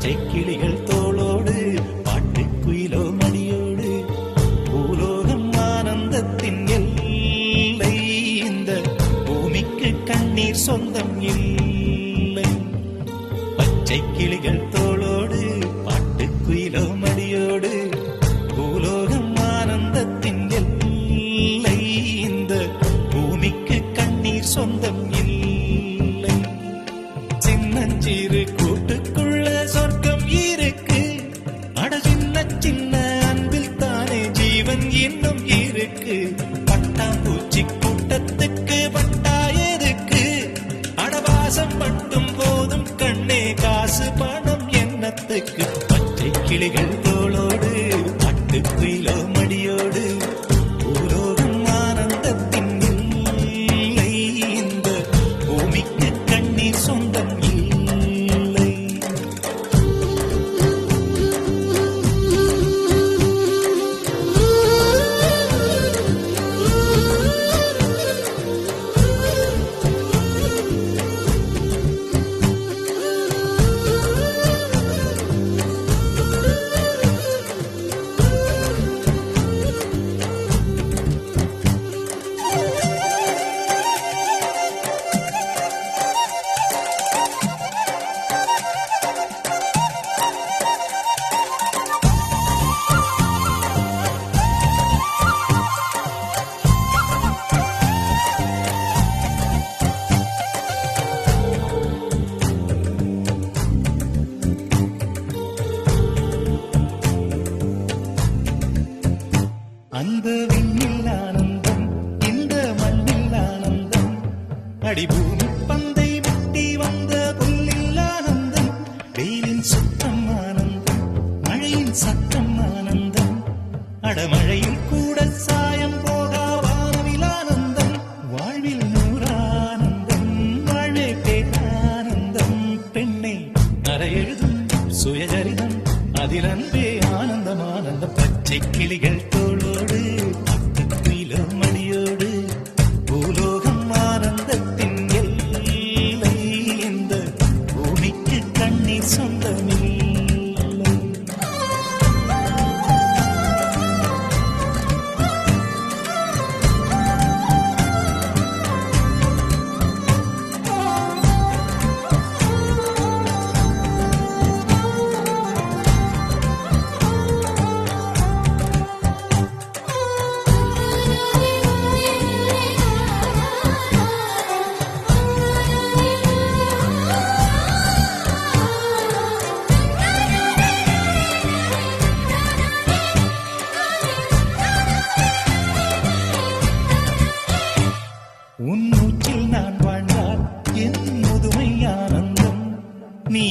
பச்சை கிளிகள் தோளோடு பாட்டுக்குயிலோ மடியோடு பூலோகம் ஆனந்தத்தின் எல்லை. இந்த பூமிக்கு கண்ணீர் சொந்தம் இல்லை. பச்சை கிளிகள் தோளோடு பாட்டுக்குயிலோ மடியோடு பூலோகம் ஆனந்தத்தின் எல்லை. இந்த பூமிக்கு கண்ணீர் சொந்தம் இல்லை. சின்னஞ்சிறு கூட்டுக்குள்ள சொர்க்கம் இருக்கு. அட சின்ன சின்ன அன்பில் தானே ஜீவன் இன்னும் இருக்கு. பட்டாம்பூச்சி கூட்டத்துக்கு பட்டா எதுக்கு? அடவாசம் மட்டும் போதும் கண்ணே, காசு பணம் என்னத்துக்கு? பச்சை கிளிகள் தோளோடு பாட்டுக்குயிலோ மடியோடு பூலோகம் ஆனந்தத்தின் இல்லை. இந்த பூமிக்கு கண்ணீர் சொந்தம் இல்லை. அந்த விண்ணில் ஆனந்தம், இந்த மண்ணில் ஆனந்தம். அடிபூமி பந்தை விட்டி வந்த புல்லில் ஆனந்தம். வெயிலின் சுத்தம் ஆனந்தம், மழையின் சத்தம் ஆனந்தம். அடமழையில் கூட சாயம் போகா வானவில் ஆனந்தம். வாழ்வில் நூறானந்தம், வாழ்வே பேரானந்தம். பெண்ணை அறையெழுதும் சுயசரிதம், அதில் அன்பே ஆனந்தம் ஆனந்தம். பச்சை கிளிகள் தோளோடு பாட்டுக்குயிலோ மடியோடு பூலோகம் ஆனந்தத்தின் எல்லை. இந்த பூமிக்கு கண்ணீர் சொந்தமில்லை. உன் மூச்சில் நான் வாழ்ந்தால் என் முதுமை ஆனந்தம். நீ